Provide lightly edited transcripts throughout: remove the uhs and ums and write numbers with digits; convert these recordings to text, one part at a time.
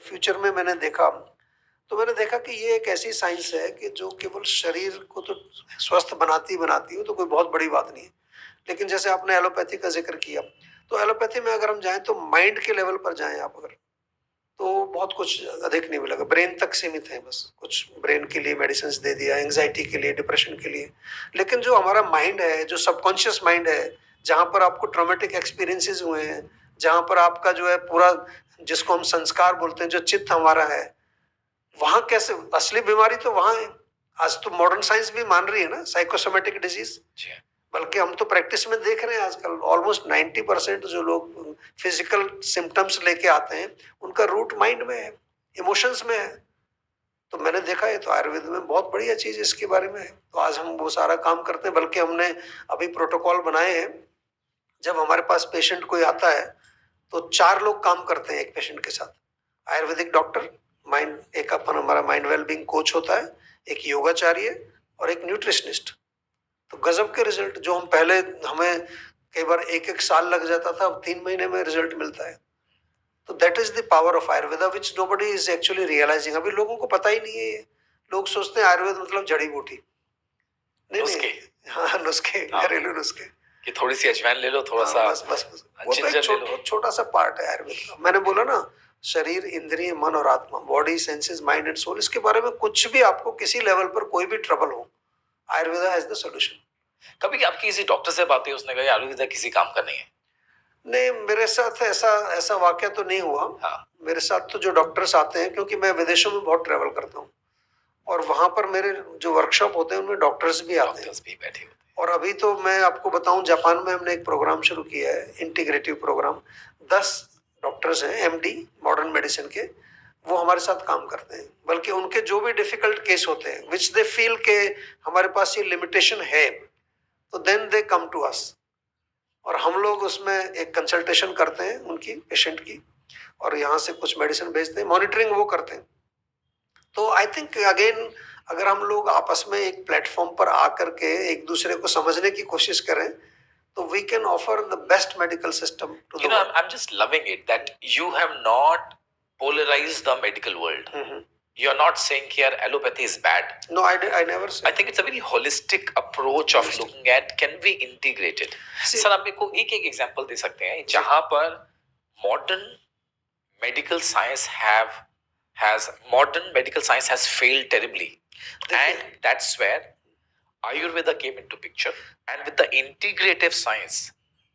Future में मैंने देखा, तो मैंने देखा कि ये एक ऐसी साइंस है कि जो केवल शरीर को तो स्वस्थ बनाती है, तो कोई बहुत बड़ी बात नहीं है। लेकिन जैसे आपने एलोपैथी का ज़िक्र किया, तो एलोपैथी में अगर हम जाएँ तो माइंड के लेवल पर जाएँ आप अगर, तो बहुत कुछ अधिक नहीं मिलेगा, ब्रेन तक सीमित है बस। कुछ ब्रेन के लिए मेडिसिन्स दे दिया, एंग्ज़ायटी के लिए, डिप्रेशन के लिए। लेकिन जो हमारा माइंड है, जो सबकॉन्शियस माइंड है, जहाँ पर आपको ट्रॉमेटिक एक्सपीरियंसेस हुए हैं, जहाँ पर आपका जो है पूरा, जिसको हम संस्कार बोलते हैं, जो चित्त हमारा है, वहाँ कैसे असली बीमारी तो वहाँ है। आज तो मॉडर्न साइंस भी मान रही है ना, साइकोसोमेटिक डिजीज। बल्कि हम तो प्रैक्टिस में देख रहे हैं आजकल ऑलमोस्ट 90% जो लोग फिजिकल सिम्टम्स लेके आते हैं, उनका रूट माइंड में है, इमोशंस में है। तो मैंने देखा है, तो आयुर्वेद में बहुत बढ़िया चीज इसके बारे में है। तो आज हम वो सारा काम करते हैं, बल्कि हमने अभी प्रोटोकॉल बनाए हैं। जब हमारे पास पेशेंट कोई आता है, तो 4 लोग काम करते हैं एक पेशेंट के साथ। आयुर्वेदिक डॉक्टर, माइंड, एक अपन हमारा माइंड वेलबींग कोच होता है, एक योगाचार्य और एक न्यूट्रिशनिस्ट। तो गजब के रिजल्ट, जो हम पहले, हमें कई बार 1-1 साल लग जाता था, अब 3 महीने में रिजल्ट मिलता है। तो that is the power of Ayurveda which nobody is actually realising. अभी लोगों को पता ही नहीं है ये। लोग सोचते हैं आयुर्वेद मतलब जड़ी बूटी। नहीं नुस्खे। नहीं, हाँ नुस्खे, घरेलू नुस्खे कि थोड़ी सी अजवाइन ले लो, थोड़ा सा बस बस बस, वो तो जिंजर ले लो। छोटा सा पार्ट है आयुर्वेद का। मैंने बोला ना, शरीर, इंद्रिय, मन और आत्मा, body, senses, mind and soul, इसके बारे में कुछ भी आपको किसी लेवल पर कोई भी ट्रबल हो, आयुर्वेदा हैज द सॉल्यूशन। कभी आपकी किसी डॉक्टर से बात हुई, उसने कहा आयुर्वेदा किसी काम का नहीं है? नहीं, मेरे साथ ऐसा ऐसा वाकया तो नहीं हुआ। हाँ। मेरे साथ तो जो डॉक्टर्स आते हैं, क्योंकि मैं विदेशों में बहुत ट्रैवल करता हूँ, और वहां पर मेरे जो वर्कशॉप होते हैं उनमें डॉक्टर्स भी आते हैं। डॉक्टर्स भी बैठे होते हैं। और अभी तो मैं आपको बताऊं, जापान में हमने एक प्रोग्राम शुरू किया है, इंटीग्रेटिव प्रोग्राम। 10 डॉक्टर्स हैं, एमडी मॉडर्न मेडिसिन के, वो हमारे साथ काम करते हैं। बल्कि उनके जो भी डिफिकल्ट केस होते हैं, विच दे फील के हमारे पास ये लिमिटेशन है, तो then they come to us, और हम लोग उसमें एक कंसल्टेशन करते हैं उनकी, पेशेंट की, और यहाँ से कुछ मेडिसिन भेजते हैं, मॉनिटरिंग वो करते हैं। तो आई थिंक अगेन, अगर हम लोग आपस में एक प्लेटफॉर्म पर आकर के एक दूसरे को समझने की कोशिश करें, तो we can offer the best medical system to the world. I'm just loving it that you have not polarized the medical world. You are not saying here allopathy is bad. No, I never say. I think it's a very holistic approach of looking at can we integrate it. Sir, आप मेरे को एक example दे सकते हैं जहां पर modern medical science has failed terribly, and that's where Ayurveda came into picture, and with the integrative science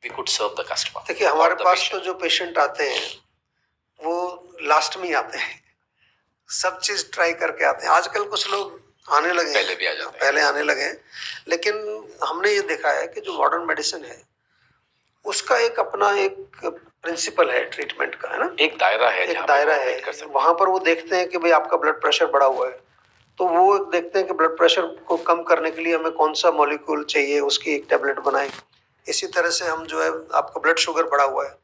we could serve the customer. देखिए, हमारे पास तो जो पेशेंट आते हैं वो लास्ट में आते हैं, सब चीज ट्राई करके आते हैं। आजकल कुछ लोग आने लगे, पहले भी आ जाते हैं, पहले आने लगे हैं। लेकिन हमने ये देखा है कि जो मॉडर्न मेडिसिन है, उसका एक अपना एक प्रिंसिपल है ट्रीटमेंट का, है ना, एक दायरा है, वहां पर वो देखते हैं कि भाई आपका ब्लड प्रेशर बढ़ा हुआ है, तो वो देखते हैं कि ब्लड प्रेशर को कम करने के लिए हमें कौन सा मॉलिक्यूल चाहिए, उसकी एक टेबलेट बनाएं। इसी तरह से हम जो है, आपका ब्लड शुगर बढ़ा हुआ है,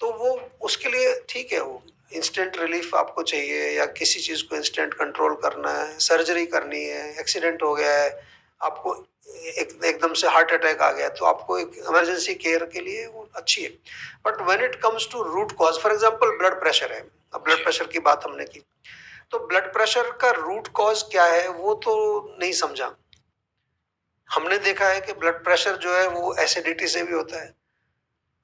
तो वो उसके लिए ठीक है, वो इंस्टेंट रिलीफ आपको चाहिए, या किसी चीज़ को इंस्टेंट कंट्रोल करना है, सर्जरी करनी है, एक्सीडेंट हो गया है, आपको एकदम से हार्ट अटैक आ गया, तो आपको एक इमरजेंसी केयर के लिए वो अच्छी है। But when it comes to root cause, for example blood pressure है, अब ब्लड प्रेशर की बात हमने की, तो ब्लड प्रेशर का रूट कॉज क्या है वो तो नहीं समझा। हमने देखा है कि ब्लड प्रेशर जो है वो एसिडिटी से भी होता है।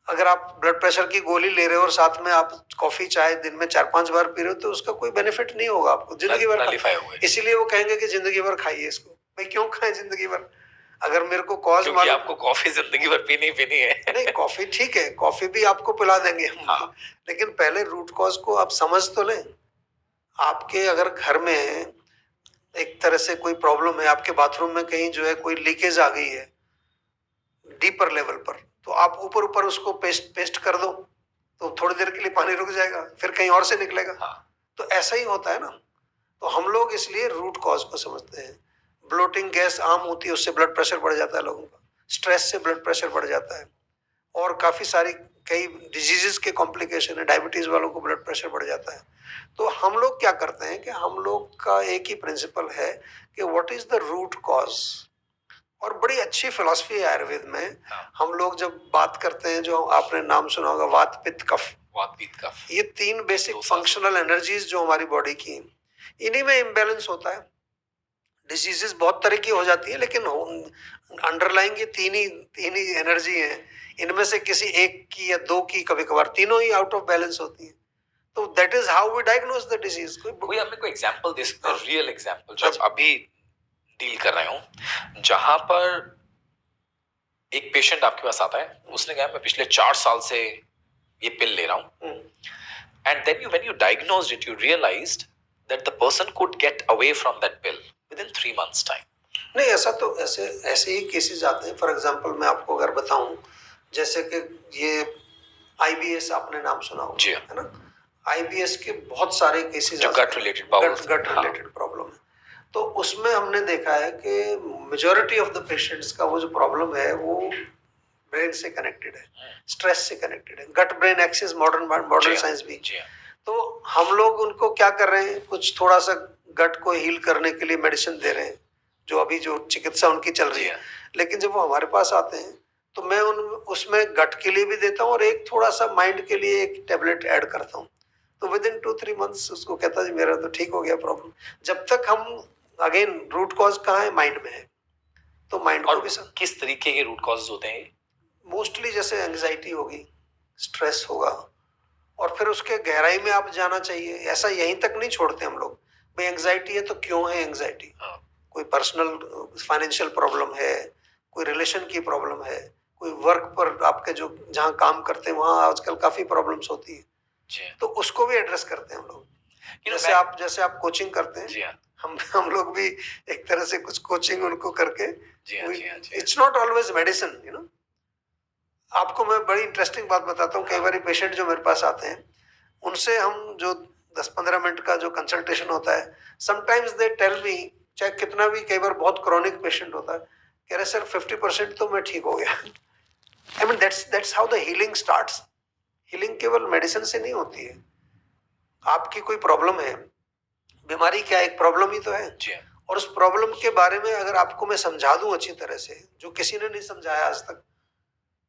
अगर आप ब्लड प्रेशर की गोली ले रहे हो और साथ में आप कॉफी चाय दिन में 4-5 बार पी रहे हो, तो उसका कोई बेनिफिट नहीं होगा आपको जिंदगी भर। इसीलिए वो कहेंगे कि जिंदगी भर खाइए इसको। भाई क्यों खाएं जिंदगी भर? अगर मेरे को कॉज मालूम, आपको कॉफी जिंदगी भर पीनी है। नहीं, कॉफी ठीक है, कॉफी भी आपको पिला देंगे हम। हाँ। लेकिन पहले रूट कॉज को आप समझ तो लें। आपके अगर घर में एक तरह से कोई प्रॉब्लम है, आपके बाथरूम में कहीं जो है कोई लीकेज आ गई है डीपर लेवल पर, तो आप ऊपर ऊपर उसको पेस्ट कर दो, तो थोड़ी देर के लिए पानी रुक जाएगा, फिर कहीं और से निकलेगा। हाँ। तो ऐसा ही होता है ना। तो हम लोग इसलिए रूट कॉज को समझते हैं। ब्लोटिंग गैस आम होती है, उससे ब्लड प्रेशर बढ़ जाता है लोगों का, स्ट्रेस से ब्लड प्रेशर बढ़ जाता है, और काफी सारी कई डिजीजेस के कॉम्प्लिकेशन है, डायबिटीज वालों को ब्लड प्रेशर बढ़ जाता है। तो हम लोग क्या करते हैं कि हम लोग का एक ही प्रिंसिपल है कि what is the root cause, और बड़ी अच्छी फिलॉसफी है आयुर्वेद में। हम लोग जब बात करते हैं, जो आपने नाम सुना होगा, वात पित्त कफ, वात पित्त कफ। ये 3 बेसिक दो साल से। फंक्शनल एनर्जीज जो हमारी बॉडी की हैं, इन्हीं में इम्बैलेंस होता है। डिसीजेस बहुत तरह की हो जाती है, लेकिन अंडरलाइंग ये तीन ही एनर्जी है। इनमें से किसी एक की या दो की, कभी कभार तीनों ही आउट ऑफ बैलेंस होती है। तो that is how we diagnose the disease. कोई हमें कोई एग्जांपल दे सकते हैं, हाँ। रियल एग्जांपल जो अच्छा। अभी डील कर रहे हो, जहां पर एक पेशेंट आपके पास आता है, उसने कहा मैं पिछले 4 साल से ये पिल ले रहा हूं, and then when you diagnosed it, you realised that the person could get away from that pill within 3 months time. नहीं, ऐसे ही केसेस आते हैं। फॉर एग्जांपल मैं आपको अगर बताऊं, जैसे कि ये आईबीएस आपने नाम सुना होगा, जी हाँ। है ना। आईबीएस के बहुत सारे केसेस जो gut related bowel से, गट हाँ। रिलेटेड प्रॉब्लम है। तो उसमें हमने देखा है कि मेजॉरिटी ऑफ द पेशेंट्स का वो जो प्रॉब्लम है वो ब्रेन से कनेक्टेड है, स्ट्रेस से कनेक्टेड है। Gut brain axis modern science भी। जी हाँ। तो हम लोग उनको क्या कर रहे हैं, कुछ थोड़ा सा गट को हील करने के लिए मेडिसिन दे रहे हैं, जो अभी जो चिकित्सा उनकी चल रही है। लेकिन जब वो हमारे पास आते हैं तो मैं उसमें गट के लिए भी देता हूँ और एक थोड़ा सा माइंड के लिए एक टेबलेट ऐड करता हूँ। तो विद इन 2-3 मंथ्स उसको कहता है जी मेरा तो ठीक हो गया प्रॉब्लम। जब तक हम अगेन रूट कॉज कहाँ है, माइंड में है, तो माइंड को और भी किस तरीके के रूट कॉजेज होते हैं? मोस्टली जैसे एंग्जाइटी होगी, स्ट्रेस होगा, और फिर उसके गहराई में आप जाना चाहिए। ऐसा यहीं तक नहीं छोड़ते हम लोग, भाई एंग्जाइटी है तो क्यों है एंग्जाइटी, कोई पर्सनल फाइनेंशियल प्रॉब्लम है, कोई रिलेशन की प्रॉब्लम है, कोई वर्क पर आपके जो जहाँ काम करते हैं वहाँ आजकल काफी प्रॉब्लम्स होती है, तो उसको भी एड्रेस करते हैं हम लोग। जैसे आप कोचिंग करते हैं, हम लोग भी एक तरह से कुछ कोचिंग उनको करके, it's not always medicine, you know. आपको मैं बड़ी इंटरेस्टिंग बात बताता हूँ। कई बार पेशेंट जो मेरे पास आते हैं, उनसे हम जो 10-15 मिनट का जो कंसल्टेशन होता है, समटाइम्स दे टेल मी, चाहे कितना भी, कई बार बहुत क्रॉनिक पेशेंट होता है, कह रहे सर 50% तो मैं ठीक हो गया। I mean that's how the healing starts. Healing केवल मेडिसिन से नहीं होती है। आपकी कोई प्रॉब्लम है, बीमारी क्या है, एक प्रॉब्लम ही तो है, और उस प्रॉब्लम के बारे में अगर आपको मैं समझा दूं अच्छी तरह से, जो किसी ने नहीं समझाया आज तक,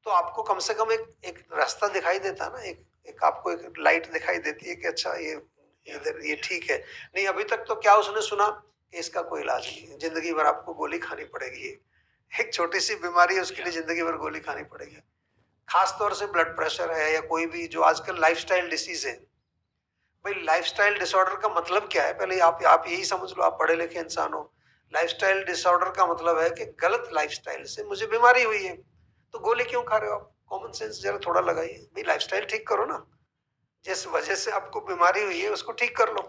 तो आपको कम से कम एक रास्ता दिखाई देता ना, एक आपको एक लाइट दिखाई देती है कि अच्छा ये इधर ये ठीक है। नहीं, अभी तक तो क्या उसने सुना कि इसका कोई इलाज नहीं है, जिंदगी भर आपको गोली खानी पड़ेगी। एक छोटी सी बीमारी है, उसके लिए जिंदगी भर गोली खानी पड़ेगी। खास तौर से ब्लड प्रेशर है या कोई भी जो आजकल लाइफस्टाइल डिसीज है। भाई लाइफस्टाइल डिसऑर्डर का मतलब क्या है, पहले आप यही समझ लो, आप पढ़े लिखे इंसान हो। लाइफस्टाइल डिसऑर्डर का मतलब है कि गलत लाइफस्टाइल से मुझे बीमारी हुई है, तो गोली क्यों खा रहे हो आप? कॉमन सेंस जरा थोड़ा लगाइए, भाई लाइफस्टाइल ठीक करो ना, जिस वजह से आपको बीमारी हुई है उसको ठीक कर लो।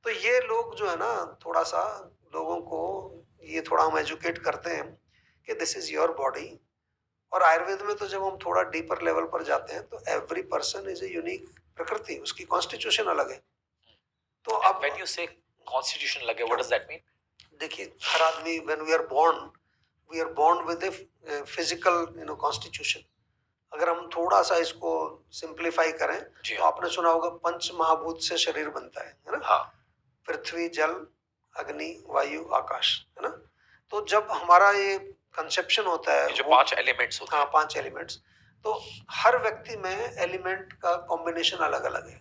तो ये लोग जो है ना, थोड़ा सा लोगों को ये थोड़ा हम एजुकेट करते हैं कि दिस इज योर बॉडी। और आयुर्वेद में तो जब हम थोड़ा डीपर लेवल पर जाते हैं तो every person is a unique प्रकृति, उसकी कॉन्स्टिट्यूशन अलग है। तो अब व्हेन यू से कॉन्स्टिट्यूशन अलग है, व्हाट डज दैट मीन? देखिए, हर आदमी when we are born with a physical constitution. अगर हम थोड़ा सा इसको सिंप्लीफाई करें तो आपने सुना होगा पंच महाभूत से शरीर बनता है ना। पृथ्वी, जल, अग्नि, वायु, आकाश, है ना। तो जब हमारा ये कंसेप्शन होता है, जो 5 एलिमेंट्स होते हैं, हाँ 5 एलिमेंट्स, तो हर व्यक्ति में एलिमेंट का कॉम्बिनेशन अलग अलग है।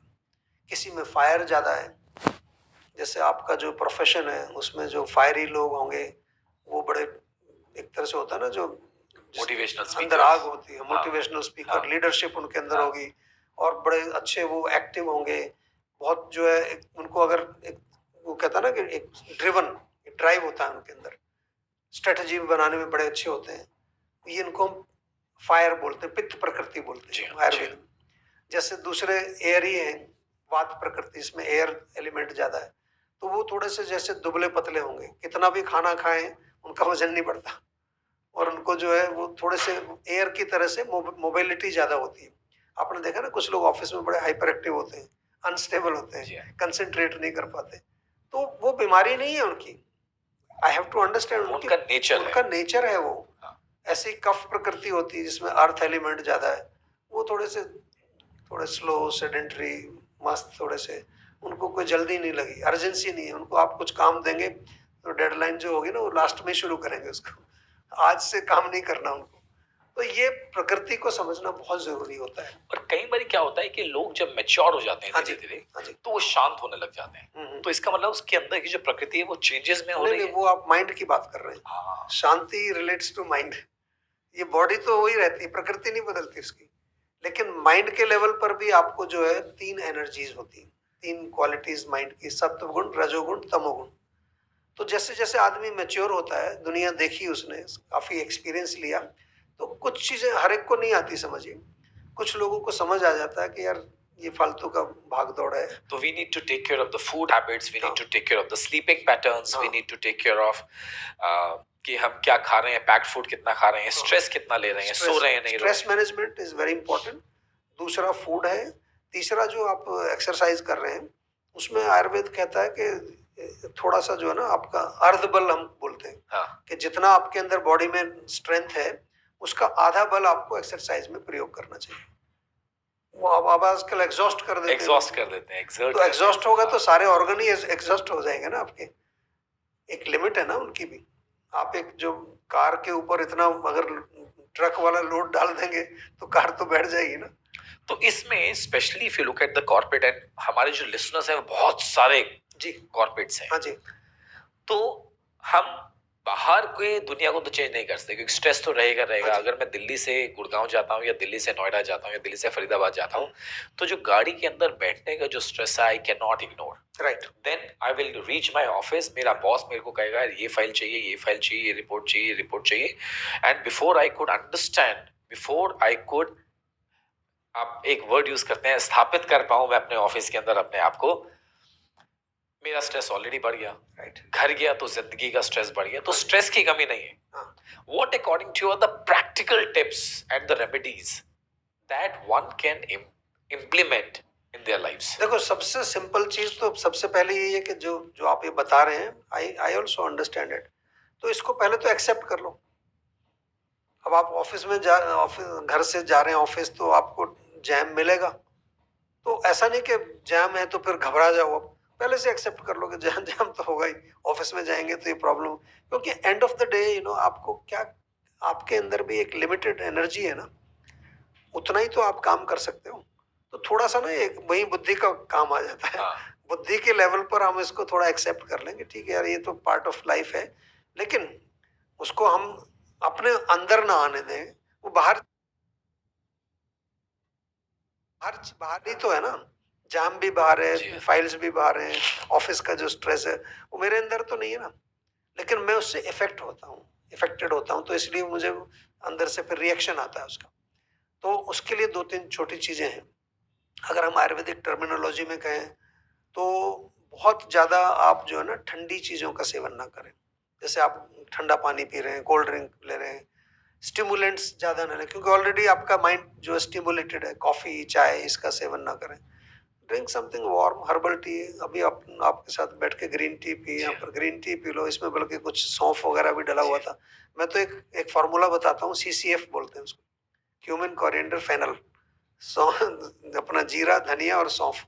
किसी में फायर ज्यादा है, जैसे आपका जो प्रोफेशन है उसमें जो फायरी लोग होंगे वो बड़े, एक तरह से होता है ना, जो मोटिवेशनल स्पीकर, अंदर आग होती है, मोटिवेशनल स्पीकर, लीडरशिप उनके अंदर होगी, और बड़े अच्छे वो एक्टिव होंगे। बहुत जो है उनको अगर वो कहता है ना कि एक ड्राइव होता है उनके अंदर, स्ट्रेटजी बनाने में बड़े अच्छे होते हैं। ये इनको फायर बोलते हैं, पित्त प्रकृति बोलते हैं आयुर्वेद में। जैसे दूसरे एयर ही है, वात प्रकृति, इसमें एयर एलिमेंट ज्यादा है, तो वो थोड़े से जैसे दुबले पतले होंगे, कितना भी खाना खाएं उनका वजन नहीं बढ़ता, और उनको जो है वो थोड़े से एयर की तरह से मोबिलिटी ज्यादा होती है। आपने देखा ना, कुछ लोग ऑफिस में बड़े हाइपर एक्टिव होते हैं, अनस्टेबल होते हैं, कंसंट्रेट नहीं कर पाते, तो वो बीमारी नहीं है उनकी। आई हैव टू अंडरस्टैंड, उनका नेचर है वो। ऐसी कफ प्रकृति होती है जिसमें अर्थ एलिमेंट ज्यादा है, वो थोड़े स्लो, सेडेंटरी, मस्त, थोड़े से, उनको कोई जल्दी नहीं लगी, अर्जेंसी नहीं है उनको। आप कुछ काम देंगे तो डेडलाइन जो होगी ना वो लास्ट में शुरू करेंगे उसको, आज से काम नहीं करना उनको। तो ये प्रकृति को समझना बहुत जरूरी होता है। और कई बार क्या होता है कि लोग जब मैच्योर हो जाते हैं हाँ धीरे जी, धीरे, हाँ जी। तो वो शांत होने लग जाते हैं। हम्म। तो इसका मतलब उसके अंदर की जो प्रकृति है वो चेंजेस में हो नहीं रही नहीं, है। वो आप माइंड की बात कर रहे हैं। हाँ, शांति रिलेट्स टू माइंड। ये बॉडी तो वही रहती है, प्रकृति नहीं बदलती उसकी। लेकिन माइंड के लेवल पर भी आपको जो है तीन एनर्जीज होती हैं, तीन क्वालिटीज माइंड की, सत्व गुण, रजोगुण, तमोगुण। तो जैसे जैसे आदमी मैच्योर होता है, दुनिया देखी उसने, काफी एक्सपीरियंस लिया, तो कुछ चीजें हर एक को नहीं आती समझिए। कुछ लोगों को समझ आ जाता है कि यार ये फालतू का भाग दौड़ है। तो we need to take care of the food habits, we need to take care of the sleeping patterns, we हाँ। Need to take care of कि हम क्या खा रहे हैं, पैक्ड फूड कितना खा रहे हैं, स्ट्रेस कितना ले रहे हैं, सो रहे हैं नहीं रहे स्ट्रेस हैं। Management is very important. दूसरा फूड है। तीसरा जो आप एक्सरसाइज कर रहे हैं, उसमें आयुर्वेद कहता है कि थोड़ा सा जो है ना आपका अर्ध बल हम बोलते हैं, हाँ, कि जितना आपके अंदर बॉडी में स्ट्रेंथ है, उसका आधा बल आपको एक्सरसाइज में प्रयोग करना चाहिए। वो आप आजकल एग्जॉस्ट कर देते हैं एग्जॉस्ट लोग। कर देते हैं, एक्सर्ट तो एग्जॉस्ट होगा तो हाँ, सारे ऑर्गन ही एग्जॉस्ट हो जाएंगे ना आपके। एक लिमिट है ना उनकी भी। आप एक जो कार के ऊपर इतना अगर ट्रक वाला लोड डाल देंगे तो कार तो बैठ जाएगी ना। तो इसमें specially if you look at the corporate, and हमारे जो लिसनर्स हैं वो बहुत सारे जी। कॉर्पोरेट्स हैं, हाँ जी। तो हम बाहर के दुनिया को तो चेंज नहीं कर सकते क्योंकि स्ट्रेस तो रहेगा रहेगा। हाँ जी। अगर मैं दिल्ली से गुड़गांव जाता हूँ या दिल्ली से नोएडा जाता हूँ या दिल्ली से फरीदाबाद जाता हूँ, तो जो गाड़ी के अंदर बैठने का जो स्ट्रेस है, I can not ignore. Right. Then I will reach my office, मेरा बॉस मेरे को कहेगा यार ये फाइल चाहिए, ये फाइल चाहिए, ये रिपोर्ट चाहिए, ये रिपोर्ट चाहिए। And before I could understand, before I could, आप एक वर्ड यूज करते हैं, स्थापित कर पाऊं मैं अपने ऑफिस के अंदर अपने आप को, मेरा स्ट्रेस ऑलरेडी बढ़ गया। राइट। घर गया तो जिंदगी का स्ट्रेस बढ़ गया। तो स्ट्रेस की कमी नहीं है। हाँ। What according to you are the practical tips and the remedies that one can implement in their lives? देखो, सबसे सिंपल चीज तो सबसे पहले ये है कि जो जो आप ये बता रहे हैं, आई आई ऑल्सो अंडरस्टैंड इट। तो इसको पहले तो एक्सेप्ट कर लो। अब आप ऑफिस घर से जा रहे हैं ऑफिस, तो आपको जैम मिलेगा। तो ऐसा नहीं कि जैम है तो फिर घबरा जाओ। अब पहले से एक्सेप्ट कर लो कि जैम जैम तो होगा ही। ऑफिस में जाएंगे तो ये प्रॉब्लम, क्योंकि एंड ऑफ द डे आपको क्या, आपके अंदर भी एक लिमिटेड एनर्जी है ना, उतना ही तो आप काम कर सकते हो। तो थोड़ा सा ना एक वही बुद्धि का काम आ जाता है। हाँ। बुद्धि के लेवल पर हम इसको थोड़ा एक्सेप्ट कर लेंगे, ठीक है यार ये तो पार्ट ऑफ लाइफ है। लेकिन उसको हम अपने अंदर ना आने दें। वो बाहर बाहर बाहर ही तो है ना। जाम भी बाहर जी है, हाँ। फाइल्स भी बाहर हैं, ऑफिस का जो स्ट्रेस है वो मेरे अंदर तो नहीं है ना। लेकिन मैं उससे इफेक्टेड होता हूँ, तो इसलिए मुझे अंदर से फिर रिएक्शन आता है उसका। तो उसके लिए दो तीन छोटी चीजें हैं। अगर हम आयुर्वेदिक टर्मिनोलॉजी में कहें, तो बहुत ज्यादा आप जो है ना ठंडी चीजों का सेवन ना करें। जैसे आप ठंडा पानी पी रहे हैं, कोल्ड ड्रिंक ले रहे हैं, स्टिमुलेंट्स ज्यादा ना लें, क्योंकि ऑलरेडी आपका माइंड जो स्टिमुलेटेड है। कॉफी, चाय, इसका सेवन ना करें। Drink something warm, herbal tea. अभी आपके साथ बैठ के ग्रीन टी पी, यहाँ पर ग्रीन टी पी लो, इसमें बल्कि कुछ सौंफ वगैरह भी डला हुआ था। मैं तो एक एक फार्मूला बताता हूँ, CCF बोलते हैं उसको, क्यूमिन, कोरिएंडर, फेनल। सौ अपना जीरा, धनिया और सौंफ,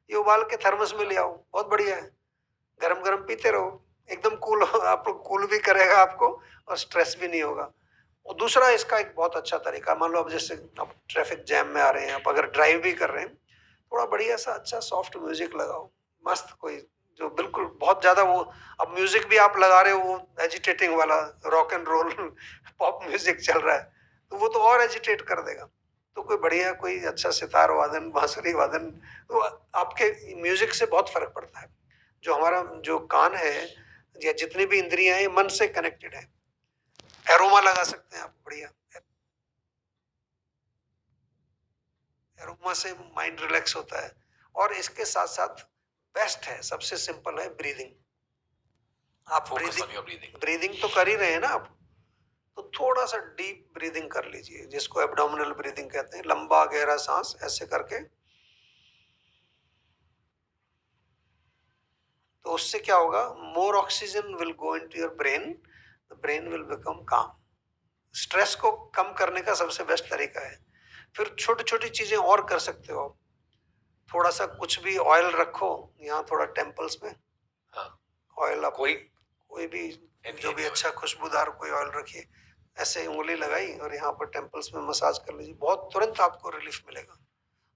ये उबाल के थर्मस में ले आओ, बहुत बढ़िया है। गरम गरम पीते रहो, एकदम कूल आपको कूल भी करेगा आपको, और स्ट्रेस भी नहीं होगा। और दूसरा इसका एक बहुत अच्छा तरीका, मान लो अब जैसे आप ट्रैफिक जैम में आ रहे हैं, आप अगर ड्राइव भी कर रहे हैं, थोड़ा बढ़िया सा अच्छा सॉफ्ट म्यूजिक लगाओ, मस्त कोई, जो बिल्कुल बहुत ज्यादा वो, अब म्यूजिक भी आप लगा रहे हो वो एजिटेटिंग वाला, rock and roll pop music चल रहा है, तो वो तो और एजिटेट कर देगा। तो कोई बढ़िया कोई अच्छा सितार वादन, बांसुरी वादन, तो आपके म्यूजिक से बहुत फर्क पड़ता है। जो हमारा जो कान है या जितनी भी इंद्रियां हैं, ये मन से कनेक्टेड है। एरोमा लगा सकते हैं आप, बढ़िया एरोमा से माइंड रिलैक्स होता है। और इसके साथ साथ बेस्ट है, सबसे सिंपल है, ब्रीदिंग। आप focus on your breathing. Breathing तो कर ही रहे हैं ना आप, तो थोड़ा सा डीप ब्रीदिंग कर लीजिए, जिसको एब्डोमिनल ब्रीदिंग कहते हैं। लंबा गहरा सांस ऐसे करके, तो उससे क्या होगा, मोर oxygen will go into your brain, the brain will become काम। स्ट्रेस को कम करने का सबसे बेस्ट तरीका है। फिर छोटी छोटी चीजें और कर सकते हो आप। थोड़ा सा कुछ भी ऑयल रखो यहाँ, थोड़ा टेम्पल्स में हाँ। ऑयल, आप कोई कोई भी any- जो भी any अच्छा खुशबूदार कोई ऑयल रखिए। ऐसे उंगली लगाई और यहाँ पर टेम्पल्स में मसाज कर लीजिए, बहुत तुरंत आपको रिलीफ मिलेगा।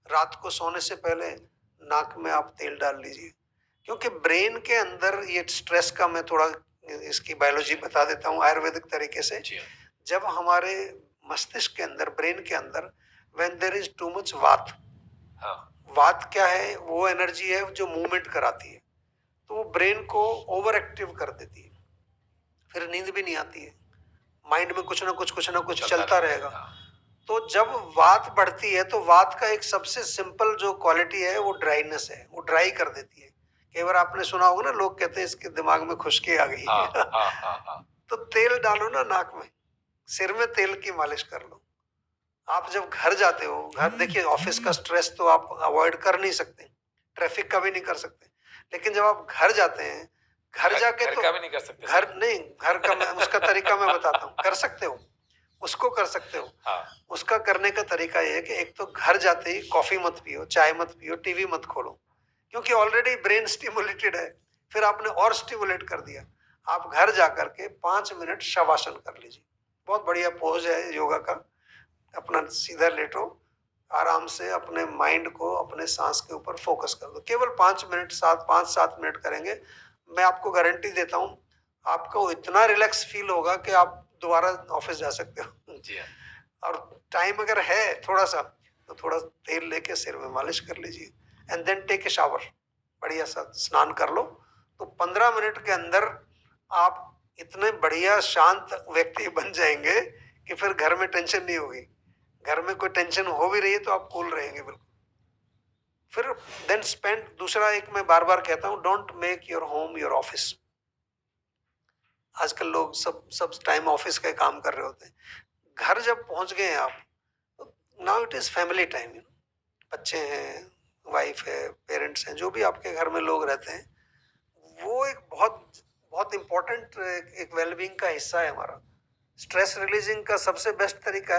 रात को सोने से पहले नाक में आप तेल डाल लीजिए, क्योंकि ब्रेन के अंदर ये स्ट्रेस का मैं थोड़ा इसकी बायोलॉजी बता देता हूँ आयुर्वेदिक तरीके से। जी हाँ। जब हमारे मस्तिष्क के अंदर, ब्रेन के अंदर, when there is too much vata, हाँ। वात क्या है, वो एनर्जी है जो मूवमेंट कराती है, तो वो ब्रेन को ओवर एक्टिव कर देती है, फिर नींद भी नहीं आती है, माइंड में कुछ ना कुछ चलता रहेगा। हाँ। तो जब वात बढ़ती है तो वात का एक सबसे सिंपल जो क्वालिटी है वो ड्राइनेस है, वो ड्राई कर देती है। कई बार आपने सुना होगा ना, लोग कहते हैं इसके दिमाग में खुश्की आ गई हाँ, है। हाँ, हाँ, हाँ। तो तेल डालो ना नाक में, सिर में तेल की मालिश कर लो। आप जब घर जाते हो, घर देखिए ऑफिस का स्ट्रेस तो आप अवॉइड कर नहीं सकते, ट्रैफिक का भी नहीं कर सकते, लेकिन जब आप घर जाते हैं, घर जाके घर तो का भी नहीं कर सकते घर सर। नहीं, घर का मैं उसका तरीका मैं बताता हूँ, कर सकते हो, उसको कर सकते हो। हाँ। उसका करने का तरीका ये है कि एक तो घर जाते ही कॉफी मत पियो, चाय मत पियो, टीवी मत खोलो, क्योंकि ऑलरेडी ब्रेन स्टिमुलेटेड है, फिर आपने और स्टिमुलेट कर दिया। आप घर जा करके 5 मिनट शवासन कर लीजिए, बहुत बढ़िया पोज है योगा का। अपना सीधा लेटो, आराम से अपने माइंड को अपने सांस के ऊपर फोकस कर दो, केवल 5 मिनट, 5-7 मिनट करेंगे, मैं आपको गारंटी देता हूँ आपको इतना रिलैक्स फील होगा कि आप दोबारा ऑफिस जा सकते हो। जी हाँ। और टाइम अगर है थोड़ा सा, तो थोड़ा तेल लेके सिर में मालिश कर लीजिए, and then take a shower, बढ़िया सा स्नान कर लो। तो 15 मिनट के अंदर आप इतने बढ़िया शांत व्यक्ति बन जाएंगे कि फिर घर में टेंशन नहीं होगी। घर में कोई टेंशन हो भी रही है तो आप कूल रहेंगे बिल्कुल। फिर देन स्पेंड, दूसरा एक मैं बार बार कहता हूँ, don't make your home your office. आजकल लोग सब सब टाइम ऑफिस का काम कर रहे होते हैं। घर जब पहुंच गए हैं आप, तो now it is family time, बच्चे हैं, वाइफ है, पेरेंट्स हैं, जो भी आपके घर में लोग रहते हैं, वो एक बहुत बहुत इंपॉर्टेंट एक वेलबींग का हिस्सा है हमारा। स्ट्रेस रिलीजिंग का सबसे बेस्ट तरीका है